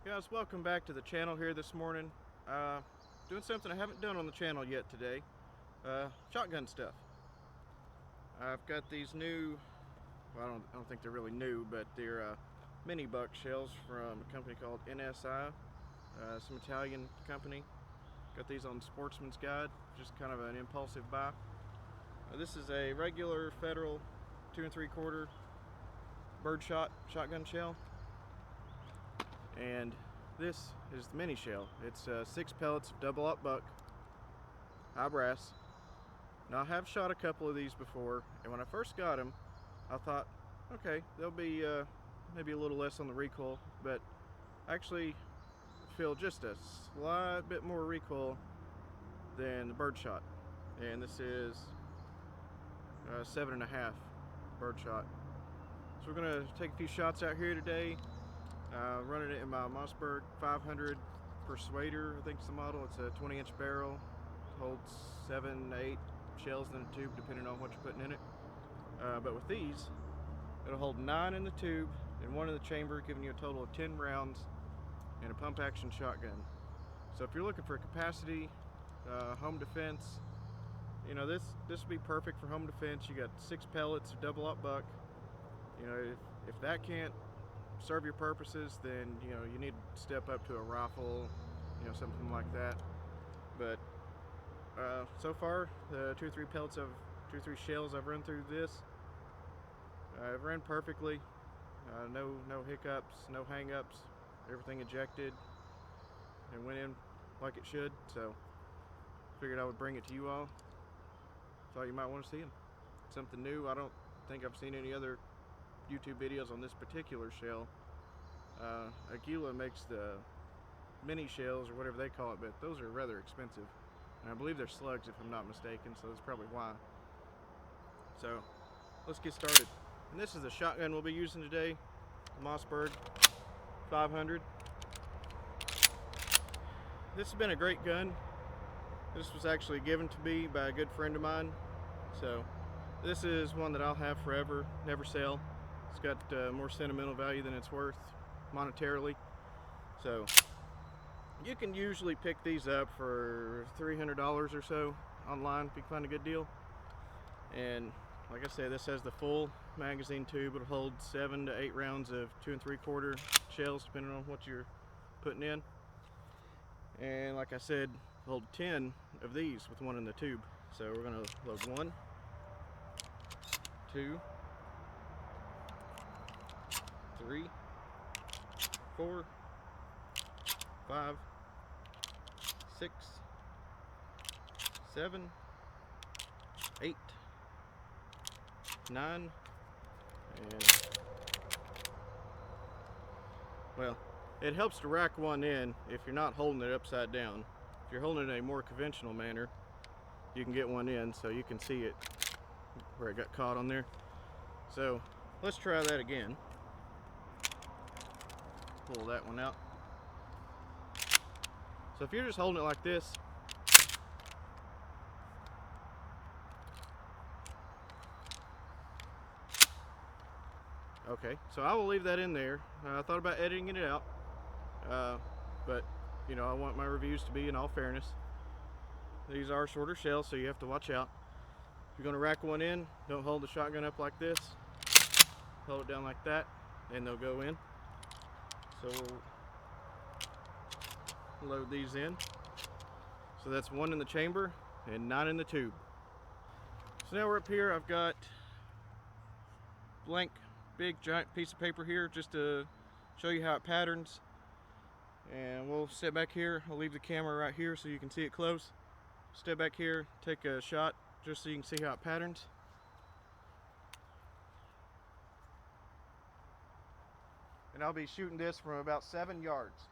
Guys, welcome back to the channel here this morning. Doing something I haven't done on the channel yet today. Shotgun stuff. I've got these new, well, I don't think they're really new, but they're Minibuck shells from a company called NSI, some Italian company. Got these on Sportsman's Guide, just kind of an impulsive buy. This is a regular Federal 2 3/4 birdshot shotgun shell. And this is the mini shell. It's 6 pellets of double-aught buck, high brass. Now I have shot a couple of these before, and when I first got them, I thought, okay, they'll be maybe a little less on the recoil, but I actually feel just a slight bit more recoil than the birdshot. And this is 7.5 birdshot. So we're gonna take a few shots out here today. Running it in my Mossberg 500 Persuader, I think it's the model. It's a 20-inch barrel. Holds 7 to 8 shells in a tube, depending on what you're putting in it. But with these, it'll hold 9 in the tube and 1 in the chamber, giving you a total of 10 rounds in a pump-action shotgun. So if you're looking for capacity, home defense, you know, this would be perfect for home defense. You got 6 pellets of double-aught buck. You know, if that can't serve your purposes, then you know you need to step up to a rifle, you know, something like that. But so far, the 2 or 3 pellets of 2 or 3 shells I've run through this, I've run perfectly. No hiccups, no hang-ups. Everything ejected and went in like it should. So figured I would bring it to you all. Thought you might want to see them. Something new. I don't think I've seen any other YouTube videos on this particular shell. Aguila makes the mini shells or whatever they call it, but those are rather expensive, and I believe they're slugs if I'm not mistaken, so that's probably why. So let's get started. And this is the shotgun we'll be using today, Mossberg 500. This has been a great gun. This was actually given to me by a good friend of mine, so this is one that I'll have forever, never sell. It's got more sentimental value than it's worth monetarily. So you can usually pick these up for $300 or so online if you can find a good deal. And like I said, this has the full magazine tube. It'll hold 7 to 8 rounds of 2 3/4 shells, depending on what you're putting in. And like I said, hold 10 of these with 1 in the tube. So we're gonna load 1, 2, 3, 4, 5, 6, 7, 8, 9, and well, it helps to rack one in if you're not holding it upside down. If you're holding it in a more conventional manner, you can get one in so you can see it where it got caught on there. So let's try that again. Pull that one out. So if you're just holding it like this, okay, so I will leave that in there. I thought about editing it out, but you know, I want my reviews to be in all fairness. These are shorter shells, so you have to watch out. If you're going to rack one in, don't hold the shotgun up like this. Hold it down like that, and they'll go in. So we'll load these in. So that's 1 in the chamber and 9 in the tube. So now we're up here. I've got blank, big, giant piece of paper here just to show you how it patterns. And we'll step back here. I'll leave the camera right here so you can see it close. Step back here, take a shot just so you can see how it patterns. And I'll be shooting this from about 7 yards.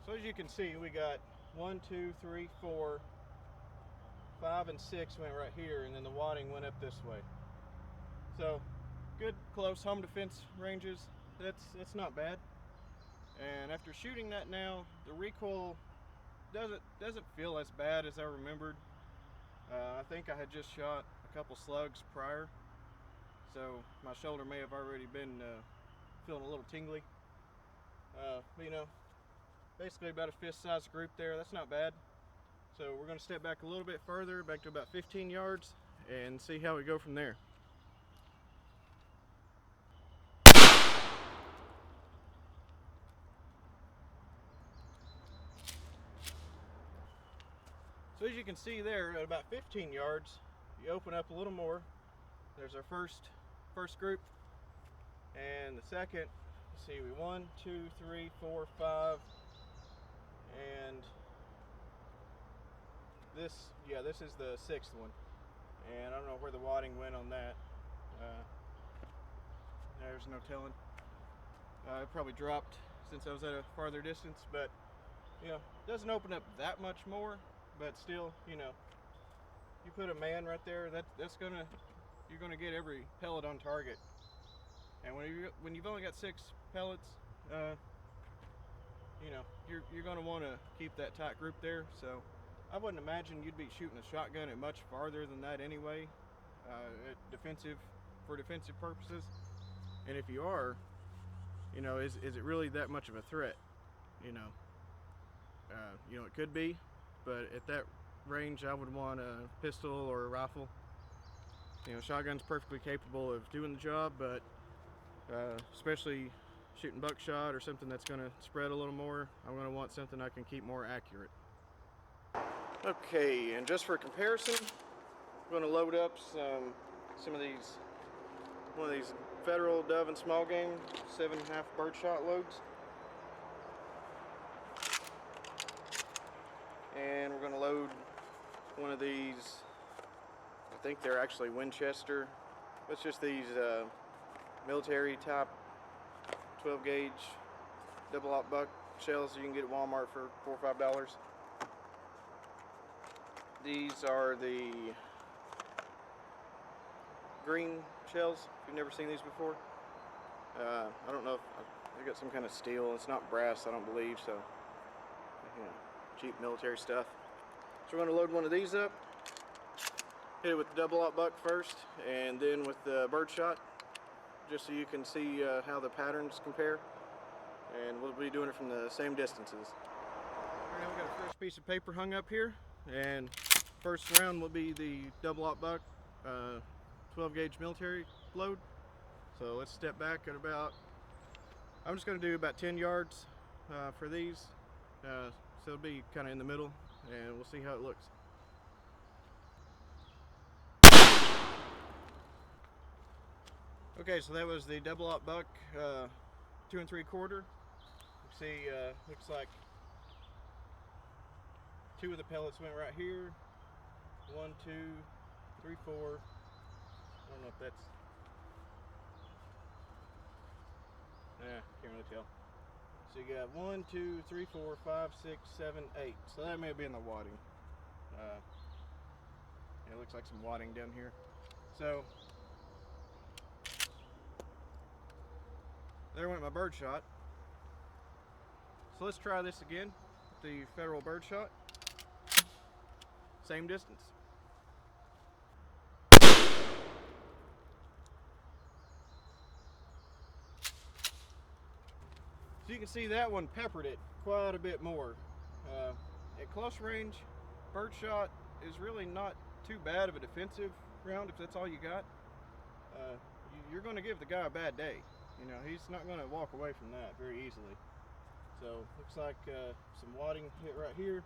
So as you can see, we got 1, 2, 3, 4, 5, and 6 went right here, and then the wadding went up this way. So good close home defense ranges. That's not bad. And after shooting that now, the recoil doesn't feel as bad as I remembered. I think I had just shot a couple slugs prior, so my shoulder may have already been feeling a little tingly. But you know, basically about a fist size group there. That's not bad. So we're going to step back a little bit further, back to about 15 yards, and see how we go from there. So as you can see there, at about 15 yards, you open up a little more. There's our first group, and the second. Let's see, 1, 2, 3, 4, 5, and this is the 6th one. And I don't know where the wadding went on that. There's no telling. It probably dropped since I was at a farther distance, but you know, it doesn't open up that much more. But still, you know, you put a man right there, you're gonna get every pellet on target. And when you've only got 6 pellets, you know, you're gonna want to keep that tight group there. So I wouldn't imagine you'd be shooting a shotgun at much farther than that anyway, for defensive purposes. And if you are, you know, is it really that much of a threat? You know, it could be. But at that range, I would want a pistol or a rifle. You know, shotgun's perfectly capable of doing the job, but especially shooting buckshot or something that's going to spread a little more, I'm going to want something I can keep more accurate. Okay, and just for comparison, I'm going to load up one of these Federal Dove and Small Game 7.5 birdshot loads. And we're going to load one of these, I think they're actually Winchester. It's just these military type 12 gauge double aught buck shells you can get at Walmart for $4 or $5. These are the green shells, if you've never seen these before. I don't know if they got some kind of steel. It's not brass, I don't believe, so you know, cheap military stuff. So we're going to load one of these up, hit it with the double aught buck first, and then with the birdshot, just so you can see how the patterns compare. And we'll be doing it from the same distances. Right now we got a fresh piece of paper hung up here, and first round will be the double aught buck 12 gauge military load. So let's step back at about, I'm just going to do about 10 yards for these. So it'll be kind of in the middle, and we'll see how it looks. Okay, so that was the double aught buck 2 3/4. You see, looks like 2 of the pellets went right here. 1, 2, 3, 4. I don't know if that's. Can't really tell. So you got 1, 2, 3, 4, 5, 6, 7, 8. So that may be in the wadding. It looks like some wadding down here. So there went my birdshot. So let's try this again. The Federal birdshot. Same distance. So you can see that one peppered it quite a bit more. At close range, birdshot is really not too bad of a defensive round if that's all you got. You're going to give the guy a bad day. You know, he's not going to walk away from that very easily. So looks like some wadding hit right here,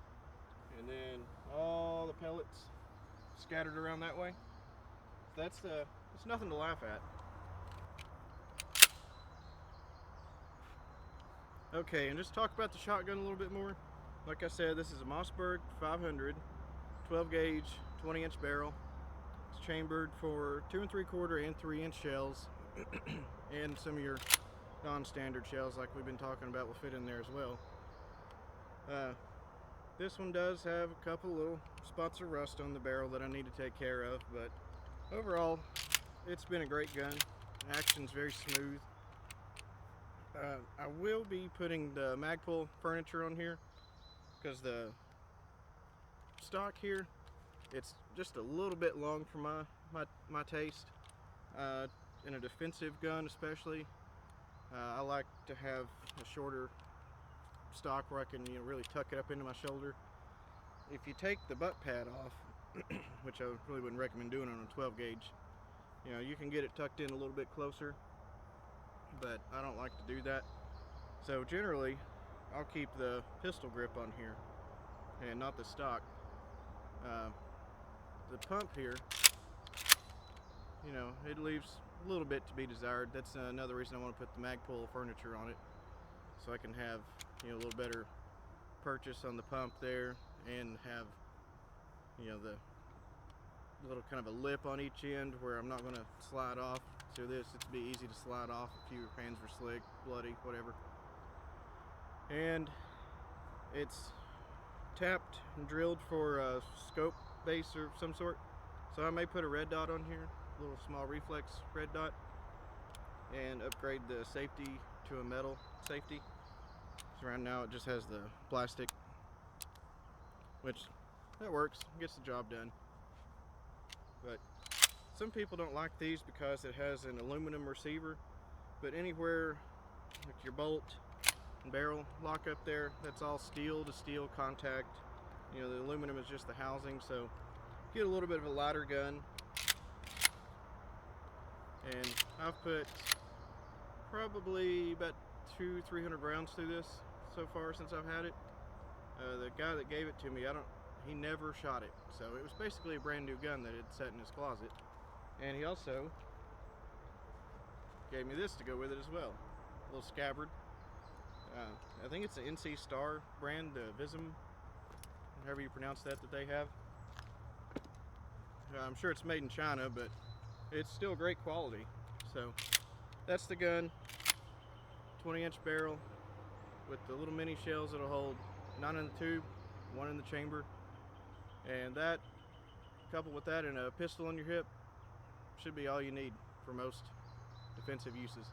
and then all the pellets scattered around that way. It's nothing to laugh at. Okay, and just talk about the shotgun a little bit more. Like I said, this is a Mossberg 500, 12 gauge, 20-inch barrel. It's chambered for 2 3/4 and 3-inch shells, and some of your non-standard shells like we've been talking about will fit in there as well. This one does have a couple little spots of rust on the barrel that I need to take care of, but overall, it's been a great gun. Action's very smooth. I will be putting the Magpul furniture on here because the stock here, it's just a little bit long for my taste. in a defensive gun especially, I like to have a shorter stock where I can really tuck it up into my shoulder. If you take the butt pad off, which I really wouldn't recommend doing on a 12 gauge, you can get it tucked in a little bit closer, but I don't like to do that. So generally, I'll keep the pistol grip on here and not the stock. The pump here, it leaves a little bit to be desired. That's another reason I want to put the Magpul furniture on it, so I can have a little better purchase on the pump there, and have the little kind of a lip on each end where I'm not going to slide off. So it'd be easy to slide off if your hands were slick, bloody, whatever. And it's tapped and drilled for a scope base or some sort. So I may put a red dot on here, a little small reflex red dot, and upgrade the safety to a metal safety. So right now it just has the plastic, which that works, gets the job done. But some people don't like these because it has an aluminum receiver, but anywhere like your bolt and barrel lock up there, that's all steel to steel contact. The aluminum is just the housing, so get a little bit of a lighter gun. And I've put probably about 200-300 rounds through this so far since I've had it. The guy that gave it to me, he never shot it, so it was basically a brand new gun that had sat in his closet. And he also gave me this to go with it as well, a little scabbard. I think it's the NC Star brand, the Vism, however you pronounce that they have. I'm sure it's made in China, but it's still great quality. So that's the gun, 20-inch barrel with the little mini shells that'll hold 9 in the tube, 1 in the chamber, and that, coupled with that and a pistol on your hip, should be all you need for most defensive uses.